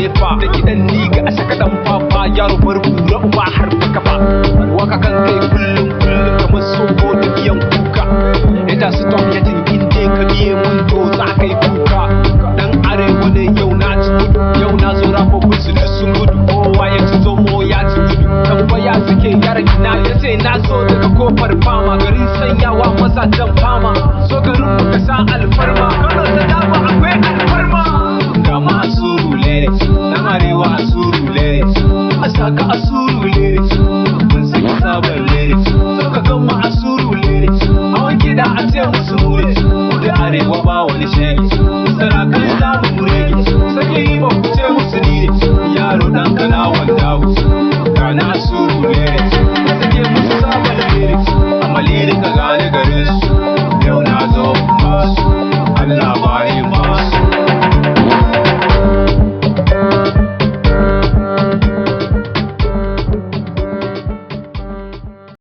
nefa da kiɗan liga a saka ɗan fafa yaro bar kura uba har kafa waka kan kai kullum kamar sogo da biyan kuka yadda su tom ya tin inda ka biye mun to za ka yi kuka dan arewa ne yau na ci gudu yau na zo rafofin su duk sun gudu kowa ya ci zomo ya ci gudu tambaya suke yara ina ya ce na zo daga kofar fama garin sanyawa maza dan